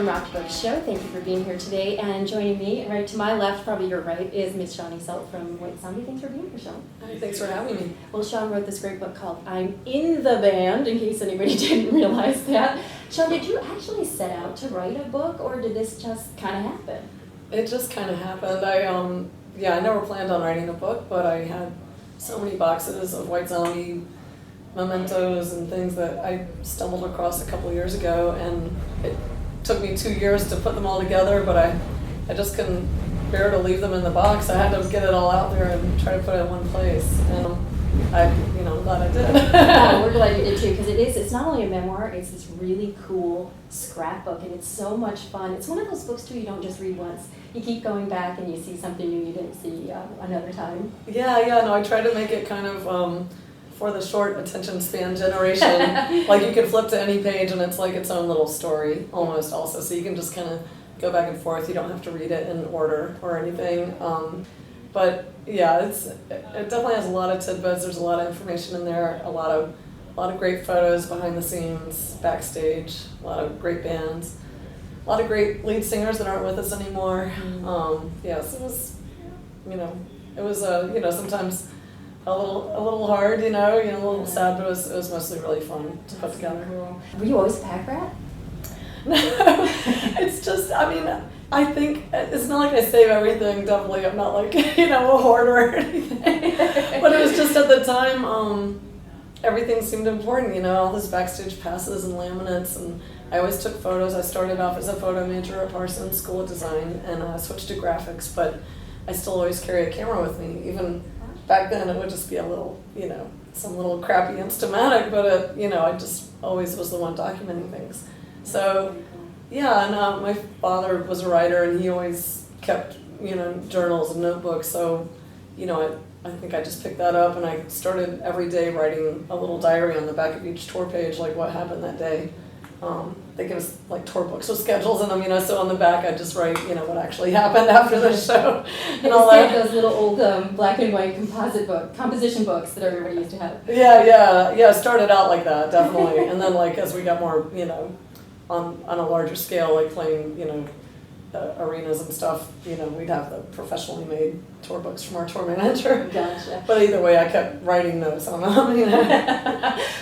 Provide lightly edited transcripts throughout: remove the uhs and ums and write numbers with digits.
from Rock Book Show. Thank you for being here today. And joining me, right to my left, probably your right, is Miss Shawn Yseult from White Zombie. Thanks for being here, Shawn. Thanks for having me. Well, Shawn wrote this great book called I'm in the Band, in case anybody didn't realize that. Shawn, did you actually set out to write a book, or did this just kind of happen? It just kind of happened. I never planned on writing a book, but I had so many boxes of White Zombie mementos and things that I stumbled across a couple years ago, and it took me 2 years to put them all together, but I just couldn't bear to leave them in the box. I had to get it all out there and try to put it in one place, and I'm glad I did. Yeah, we're glad you did too, because it's not only a memoir, it's this really cool scrapbook, and it's so much fun. It's one of those books too you don't just read once. You keep going back and you see something new you didn't see another time. No, I try to make it kind of for the short attention span generation. Like you can flip to any page and it's like its own little story almost also. So you can just kind of go back and forth. You don't have to read it in order or anything. But yeah, it definitely has a lot of tidbits. There's a lot of information in there, a lot of great photos behind the scenes, backstage, a lot of great bands, a lot of great lead singers that aren't with us anymore. Yes, it was, sometimes a little hard, a little sad, but it was mostly really fun to put together. Cool. Were you always a pack rat? No, it's just, I think it's not like I save everything, definitely. I'm not like, a hoarder or anything. But it was just at the time, everything seemed important, all those backstage passes and laminates, and I always took photos. I started off as a photo major at Parsons School of Design, and I switched to graphics, but I still always carry a camera with me. Even back then, it would just be a little, some little crappy Instamatic, but I just always was the one documenting things. So, yeah, and my father was a writer, and he always kept, journals and notebooks. So, I think I just picked that up, and I started every day writing a little diary on the back of each tour page, like what happened that day. They give us like tour books with schedules in them, so on the back I just write, what actually happened after the show. And all that. Those little old black and white composition books that everybody used to have. Yeah. Started out like that, definitely, and then like as we got more, on a larger scale, like playing, arenas and stuff, we'd have the professionally made tour books from our tour manager. Gotcha. But either way, I kept writing notes on them.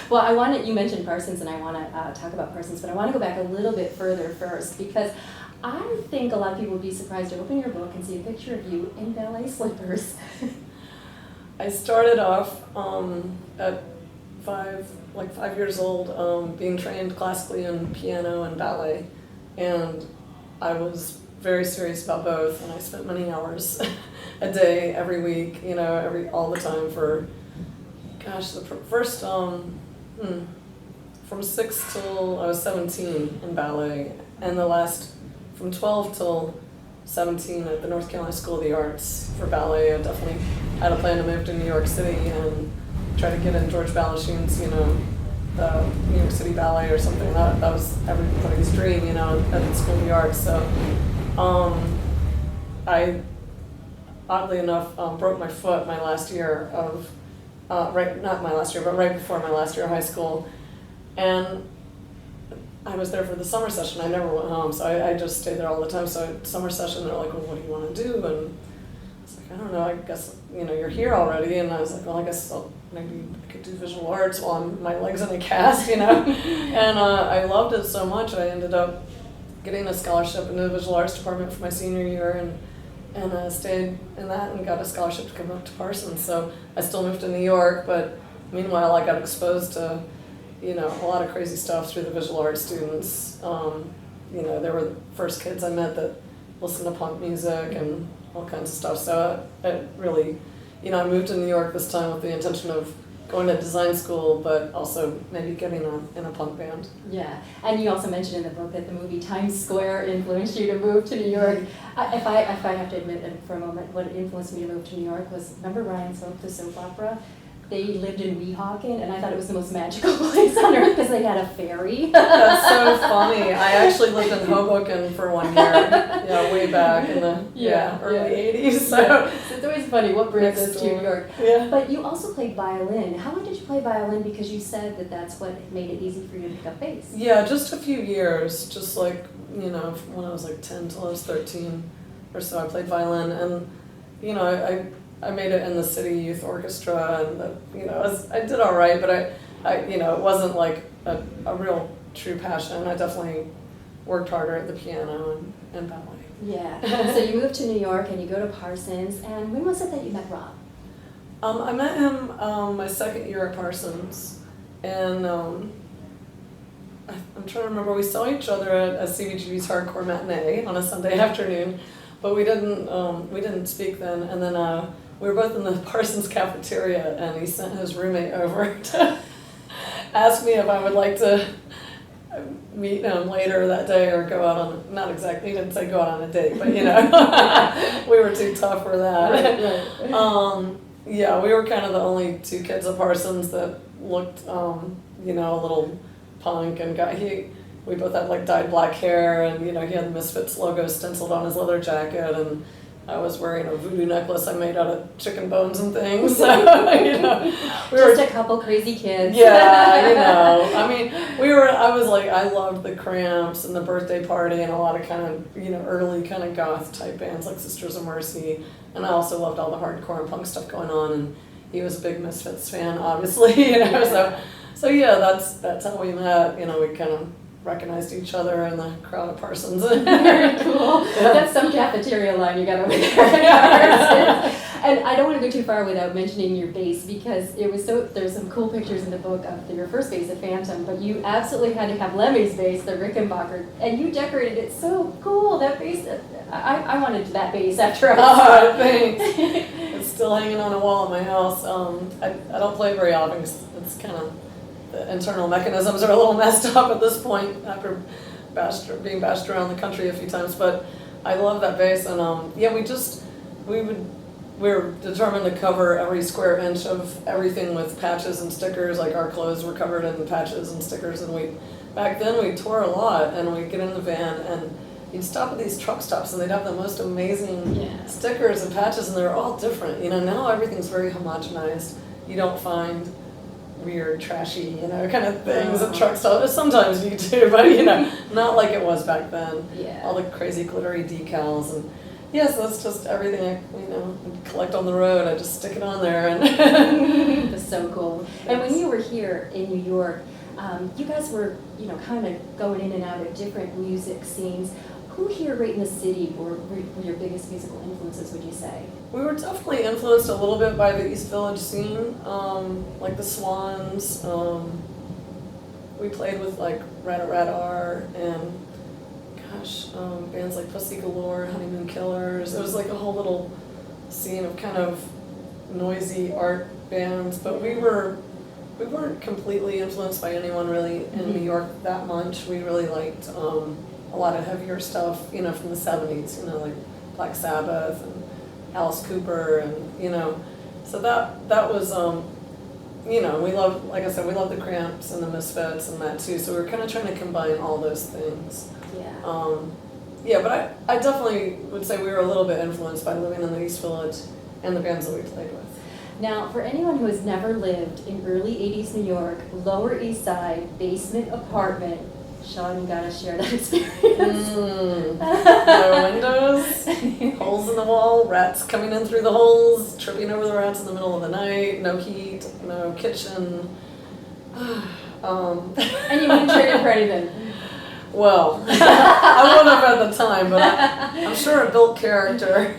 Well, you mentioned Parsons, and I want to talk about Parsons, but I want to go back a little bit further first, because I think a lot of people would be surprised to open your book and see a picture of you in ballet slippers. I started off at 5 years old, being trained classically in piano and ballet, and I was very serious about both, and I spent many hours a day, every week, all the time for, the first, from 6 till I was 17 in ballet, and the last, from 12 till 17 at the North Carolina School of the Arts for ballet. I definitely had a plan to move to New York City and try to get in George Balanchine's, the New York City Ballet or something. That was everybody's dream, at the School of the Arts. So I, oddly enough, broke my foot my last year of, not my last year, but right before my last year of high school. And I was there for the summer session. I never went home, so I just stayed there all the time. So summer session, they're like, well, what do you want to do? And it's like, I don't know, I guess, you're here already. And I was like, well, I guess maybe I could do visual arts while my leg's in a cast, And I loved it so much, I ended up getting a scholarship into the visual arts department for my senior year, and stayed in that and got a scholarship to come up to Parsons. So I still moved to New York, but meanwhile I got exposed to, a lot of crazy stuff through the visual arts students. They were the first kids I met that listened to punk music and all kinds of stuff. So it really, I moved to New York this time with the intention of going to design school, but also maybe getting in a punk band. Yeah, and you also mentioned in the book that the movie Times Square influenced you to move to New York. If I have to admit for a moment, what influenced me to move to New York was, remember Ryan Soap, the soap opera? they lived in Weehawken, and I thought it was the most magical place on earth because they had a ferry. That's so funny. I actually lived in Hoboken for 1 year, way back in the early 80s. So it's always funny what brings Next us to New door. York. Yeah. But you also played violin. How long did you play violin? Because you said that that's what made it easy for you to pick up bass. Yeah, just a few years, just like, when I was like 10 till I was 13 or so, I played violin, and, I made it in the city youth orchestra, and, I did all right, but it wasn't like a real true passion. I definitely worked harder at the piano and ballet. Yeah. So you moved to New York and you go to Parsons, and when was it that you met Rob? I met him my second year at Parsons, and I'm trying to remember, we saw each other at CBGB's Hardcore Matinee on a Sunday afternoon, but we didn't speak then, and then we were both in the Parsons cafeteria, and he sent his roommate over to ask me if I would like to meet him later that day or go out on, not exactly, he didn't say go out on a date, but we were too tough for that. Right. Yeah, we were kind of the only two kids at Parsons that looked, a little punk, and we both had like dyed black hair, and he had the Misfits logo stenciled on his leather jacket, and I was wearing a voodoo necklace I made out of chicken bones and things. So, we were Just a couple crazy kids. Yeah, I loved the Cramps and the Birthday Party and a lot of kind of, early kind of goth type bands like Sisters of Mercy. And I also loved all the hardcore and punk stuff going on, and he was a big Misfits fan, obviously, So yeah, that's how we met. We kind of recognized each other in the crowd at Parsons. Very cool. Yeah. That's some cafeteria line you got over there at Parsons. And I don't want to go too far without mentioning your bass, because there's some cool pictures in the book of your first bass at Phantom, but you absolutely had to have Lemmy's bass, the Rickenbacker, and you decorated it so cool. That bass, I wanted that bass after I saw it. Thanks. It's still hanging on a wall in my house. I don't play very often because it's kind of, the internal mechanisms are a little messed up at this point after being bashed around the country a few times, but I love that bass, and we were determined to cover every square inch of everything with patches and stickers. Like our clothes were covered in patches and stickers, and back then we tore a lot, and we'd get in the van and you'd stop at these truck stops and they'd have the most amazing stickers and patches, and they're all different. Now everything's very homogenized. You don't find weird, trashy, kind of things at truck stops. Sometimes you do, but not like it was back then. Yeah. All the crazy glittery decals, and yes, that's just everything I collect on the road. I just stick it on there, and That's so cool. And when you were here in New York, you guys were, kind of going in and out of different music scenes. Who here right in the city were your biggest musical influences, would you say? We were definitely influenced a little bit by the East Village scene, like the Swans. We played with like Rat-a-Rat-R and bands like Pussy Galore, Honeymoon Killers. It was like a whole little scene of kind of noisy art bands, but we weren't completely influenced by anyone really in New York that much. We really liked a lot of heavier stuff, from the 70s, like Black Sabbath and Alice Cooper, and so that was we love, like I said, we love the Cramps and the Misfits and that too. So we were kind of trying to combine all those things. Yeah. But I definitely would say we were a little bit influenced by living in the East Village and the bands that we played with. Now, for anyone who has never lived in early 80s New York, Lower East Side, basement apartment, Sean, you gotta share that experience. No windows, holes in the wall, rats coming in through the holes, tripping over the rats in the middle of the night, no heat, no kitchen. And you wouldn't trade it for anything. Well, I wouldn't have at the time, but I'm sure it built character.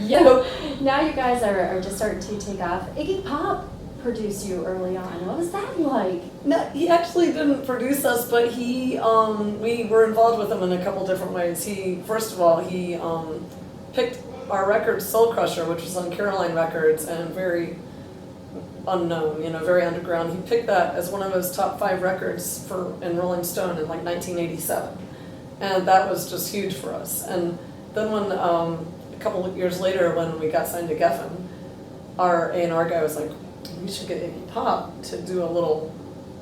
Now you guys are just starting to take off. Iggy Pop produced you early on. What was that like? No, he actually didn't produce us, but we were involved with him in a couple different ways. First of all, he picked our record Soul Crusher, which was on Caroline Records and very unknown, very underground. He picked that as one of his top 5 records in Rolling Stone in like 1987. And that was just huge for us. And then when a couple of years later, when we got signed to Geffen, our A&R guy was like, we should get Iggy Pop to do a little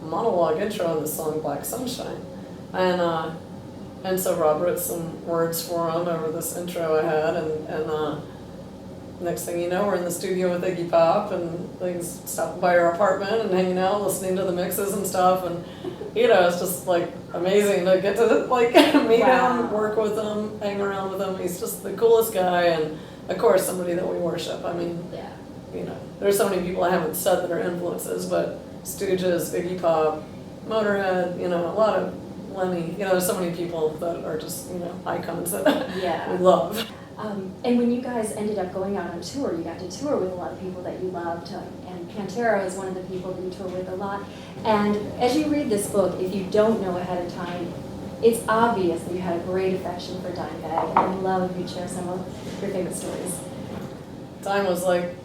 monologue intro of the song Black Sunshine. And so Rob wrote some words for him over this intro I had, and next thing you know, we're in the studio with Iggy Pop, and he's stopping by our apartment and hanging out, listening to the mixes and stuff, and it's just like amazing to get to like meet him, work with him, hang around with him. He's just the coolest guy, and of course somebody that we worship. I mean, there's so many people I haven't said that are influences, but Stooges, Iggy Pop, Motorhead, a lot of Lemmy. There's so many people that are just icons that we love. And when you guys ended up going out on tour, you got to tour with a lot of people that you loved, and Pantera is one of the people that you tour with a lot. And as you read this book, if you don't know ahead of time, it's obvious that you had a great affection for Dimebag, and I'd love if you'd share some of your favorite stories. Dime was like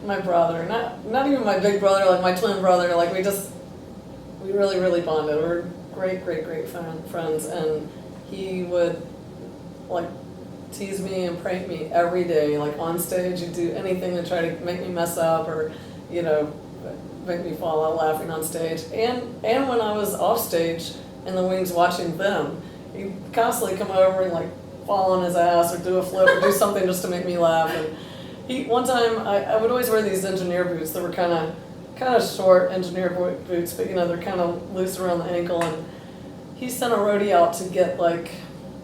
my brother, not even my big brother, like my twin brother. Like we really, really bonded. We were great friends, and he would like tease me and prank me every day, like on stage. He'd do anything to try to make me mess up or, make me fall out laughing on stage. And when I was off stage in the wings watching them, he'd constantly come over and like fall on his ass or do a flip or do something just to make me laugh. And one time I would always wear these engineer boots that were kind of short engineer boots, but they're kind of loose around the ankle. And he sent a roadie out to get like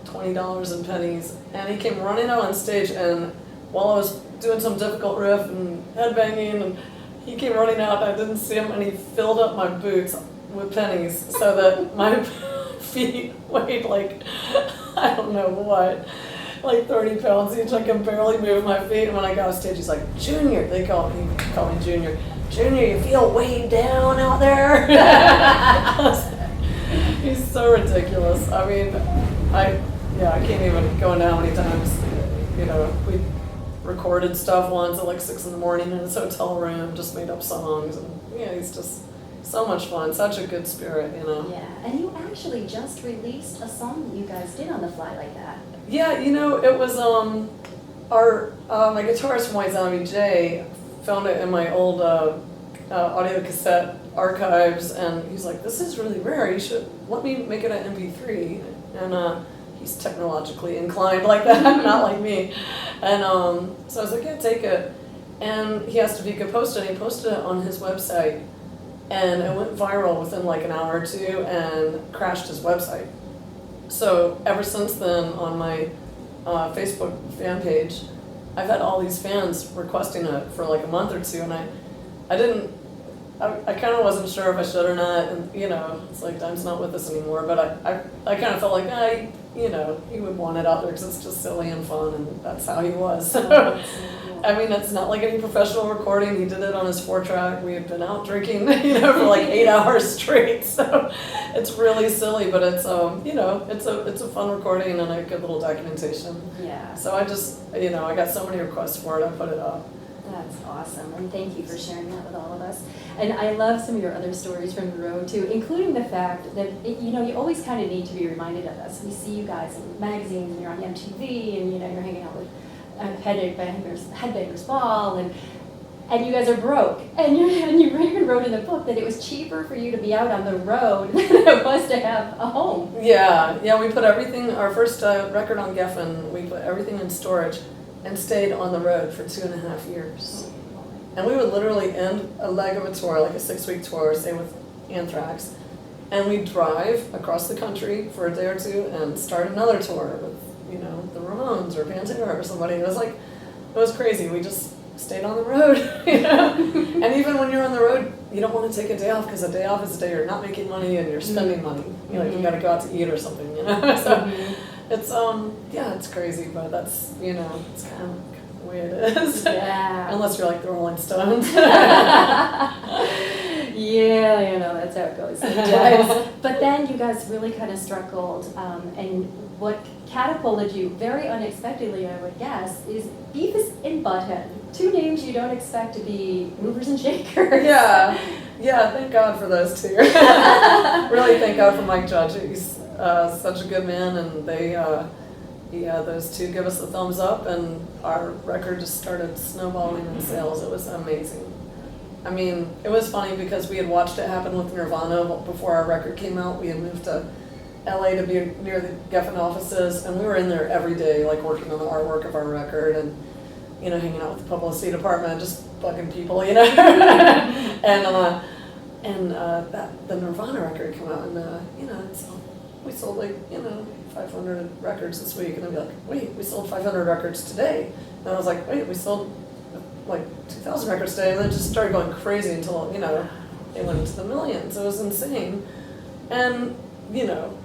$20 in pennies, and he came running out on stage, and while I was doing some difficult riff and headbanging, and he came running out, and I didn't see him, and he filled up my boots with pennies so that my feet weighed like, I don't know what, like 30 pounds each. I could barely move my feet, and when I got on stage, he's like, Junior, he called me Junior, you feel weighed down out there? He's so ridiculous. I mean, I can't even go into how many times, we recorded stuff once at like 6 in the morning in his hotel room, just made up songs, and he's just so much fun, such a good spirit, Yeah, and you actually just released a song that you guys did on the fly like that. Yeah, it was, my guitarist from White Zombie, Jay, found it in my old audio cassette archives, and he's like, this is really rare, you should let me make it an MP3, and he's technologically inclined like that, not like me. And so I was like, yeah, take it. And he asked if he could post it, and he posted it on his website. And it went viral within like an hour or two and crashed his website. So ever since then, on my Facebook fan page, I've had all these fans requesting it for like a month or two, and I kind of wasn't sure if I should or not, and it's like Dime's not with us anymore, but I kind of felt like he would want it out there because it's just silly and fun, and that's how he was. So, I mean, it's not like any professional recording. He did it on his 4-track. We had been out drinking, for like 8 hours straight. So it's really silly, but it's it's a fun recording and a good little documentation. Yeah. So I just I got so many requests for it. I put it up. That's awesome, and thank you for sharing that with all of us. And I love some of your other stories from the road too, including the fact that you always kind of need to be reminded of this. We see you guys in magazines, and you're on MTV, and you're hanging out with Headbangers Ball, and you guys are broke. And you even wrote in the book that it was cheaper for you to be out on the road than it was to have a home. Yeah, we put everything. Our first record on Geffen, we put everything in storage and stayed on the road for 2.5 years. And we would literally end a leg of a tour, like a 6-week tour, say with Anthrax, and we'd drive across the country for a day or two and start another tour with, the Ramones or Pantera or somebody. It was crazy. We just stayed on the road, And even when you're on the road, you don't want to take a day off, because a day off is a day you're not making money and you're spending money. You got to go out to eat or something, So it's it's crazy, but that's it's kind of the way it is. Yeah. Unless you're like the Rolling Stones. Yeah, that's how it goes sometimes. But then you guys really kind of struck gold, and what catapulted you very unexpectedly, I would guess, is Beavis and Butthead. 2 names you don't expect to be movers and shakers. Yeah, thank God for those two. Really thank God for Mike Judge. He's such a good man, and those two give us the thumbs up, and our record just started snowballing in sales. It was amazing. I mean, it was funny because we had watched it happen with Nirvana before our record came out. We had moved to LA to be near the Geffen offices, and we were in there every day, like working on the artwork of our record and, you know, hanging out with the publicity department, just bugging people, you know. and the Nirvana record came out, and you know, we sold like, you know, 500 records this week, and I'd be like, wait, we sold 500 records today, and I was like, wait, we sold like 2,000 records today, and then it just started going crazy until, you know, it went into the millions. It was insane, and you know,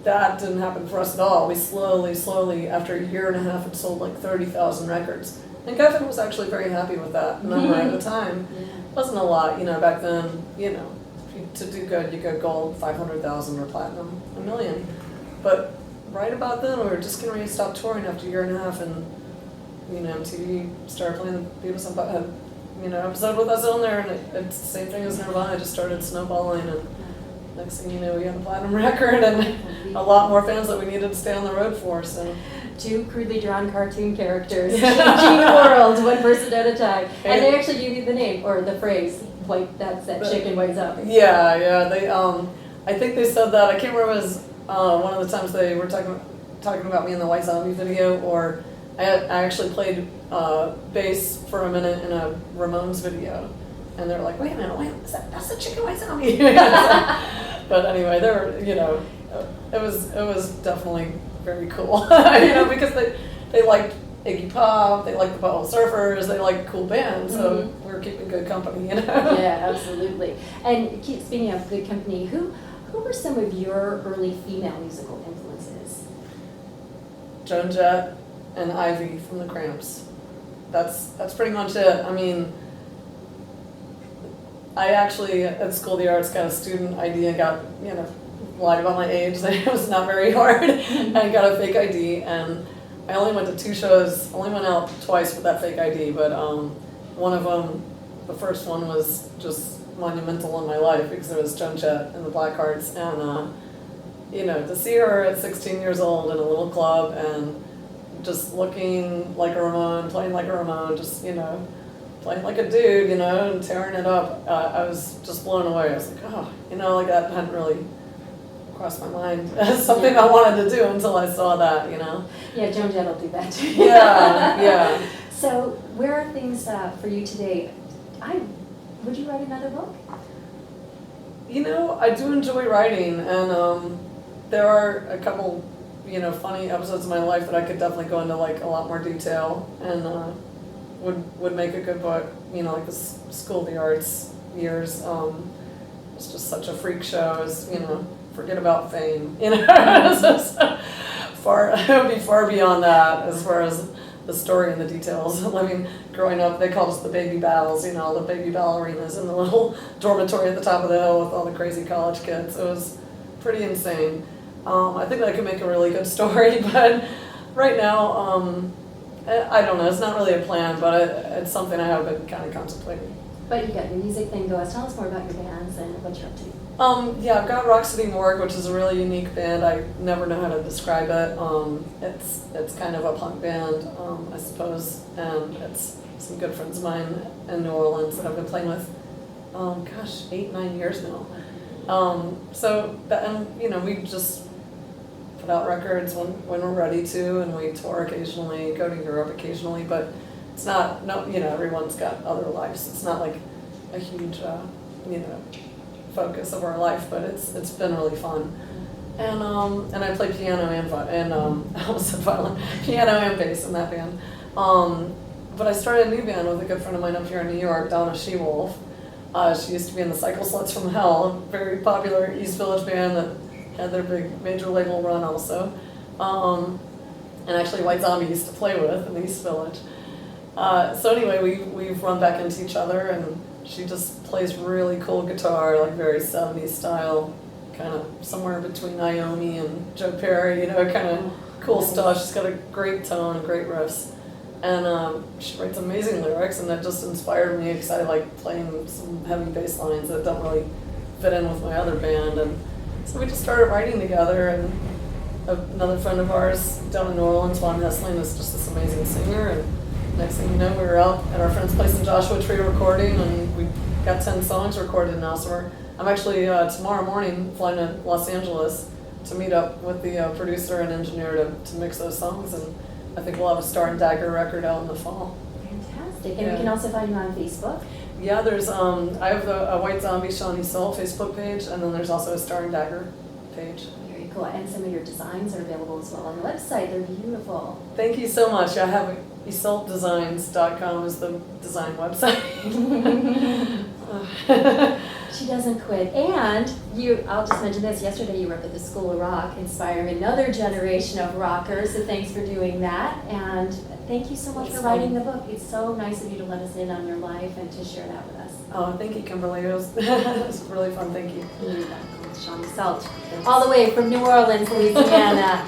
that didn't happen for us at all. We slowly, after a year and a half, had sold like 30,000 records. And Geffen was actually very happy with that number at the time. Yeah. It wasn't a lot, you know, back then, you know, to do good, you go gold, 500,000, or platinum, 1 million. But right about then, we were just getting ready to stop touring after a year and a half, and, you know, MTV started playing the Beavis and Butt-Head, you know, episode with us on there, and it's the same thing as Nirvana. It just started snowballing, and next thing you know, we had a platinum record and a lot more fans that we needed to stay on the road for. So, 2 crudely drawn cartoon characters changing the world, one person at a time. And they actually gave you the name or the phrase, "White, that's that chicken white zombie." Yeah. They, I think they said that. I can't remember if it was one of the times they were talking about me in the White Zombie video, or I actually played bass for a minute in a Ramones video. And they're like, wait a minute, that's the chicken white zombie. But anyway, they were, you know, it was definitely very cool, you know, because they liked Iggy Pop, they liked the Butthole Surfers, they liked cool bands, so we were keeping good company, you know. Yeah, absolutely. And speaking of good company, who were some of your early female musical influences? Joan Jett and Ivy from the Cramps. That's pretty much it. I mean, I actually, at School of the Arts, got a student ID and got, you know, lied about my age. It was not very hard. I got a fake ID, and I only went to 2 shows, only went out twice with that fake ID, but one of them, the first one, was just monumental in my life because it was Joan Jett and the Blackhearts, and, you know, to see her at 16 years old in a little club and just looking like a Ramone, playing like a Ramone, just, you know, playing like a dude, you know, and tearing it up. I was just blown away. I was like, oh, you know, like that hadn't really crossed my mind as something I wanted to do until I saw that, you know. Yeah, Joan Jett will do that too. Yeah. So where are things for you today? Would you write another book? You know, I do enjoy writing, and there are a couple, you know, funny episodes of my life that I could definitely go into like a lot more detail, and would make a good book, you know, like the School of the Arts years. It's just such a freak show. It's, you know, forget about fame, you know. It's just it would be far beyond that as far as the story and the details. I mean, growing up, they called us the baby balls, you know, the baby ballerinas in the little dormitory at the top of the hill with all the crazy college kids. It was pretty insane. I think that could make a really good story, but right now, I don't know, it's not really a plan, but it's something I have been kind of contemplating. But you got your music thing going. Tell us more about your bands and what you're up to. Yeah, I've got Rock City Morgue, which is a really unique band. I never know how to describe it. It's kind of a punk band, I suppose, and it's some good friends of mine in New Orleans that I've been playing with, 8-9 years now. And you know, we just put out records when we're ready to, and we tour occasionally, go to Europe occasionally, but it's not, no, you know, everyone's got other lives. It's not like a huge, you know, focus of our life, but it's been really fun. And I play piano and I almost said violin, piano and bass in that band. But I started a new band with a good friend of mine up here in New York, Donna She-Wolf. She used to be in the Cycle Sluts from Hell, a very popular East Village band that had their big major label run also. And actually White Zombie used to play with in the East Village. So anyway, we've run back into each other, and she just plays really cool guitar, like very 70s style, kind of somewhere between Naomi and Joe Perry, you know, kind of cool stuff. She's got a great tone, great riffs, and she writes amazing lyrics, and that just inspired me because I like playing some heavy bass lines that don't really fit in with my other band, and so we just started writing together. And another friend of ours down in New Orleans, Juan Hessling, is just this amazing singer, and next thing you know, we were out at our friend's place in Joshua Tree recording, and we got 10 songs recorded now, so I'm actually tomorrow morning flying to Los Angeles to meet up with the producer and engineer to mix those songs, and I think we'll have a Star and Dagger record out in the fall. Fantastic. And we can also find you on Facebook. Yeah, there's I have a White Zombie Sean Yseult Facebook page, and then there's also a Star and Dagger page. Very cool. And some of your designs are available as well on the website. They're beautiful. Thank you so much. I have YseultDesigns.com is the design website. She doesn't quit. And I'll just mention this, yesterday you were up at the School of Rock, inspiring another generation of rockers, so thanks for doing that. And thank you so much for writing the book. It's so nice of you to let us in on your life and to share that with us. Oh, thank you, Kimberly. It was really fun. Thank you. You're welcome. Sean Yseult, all the way from New Orleans, Louisiana.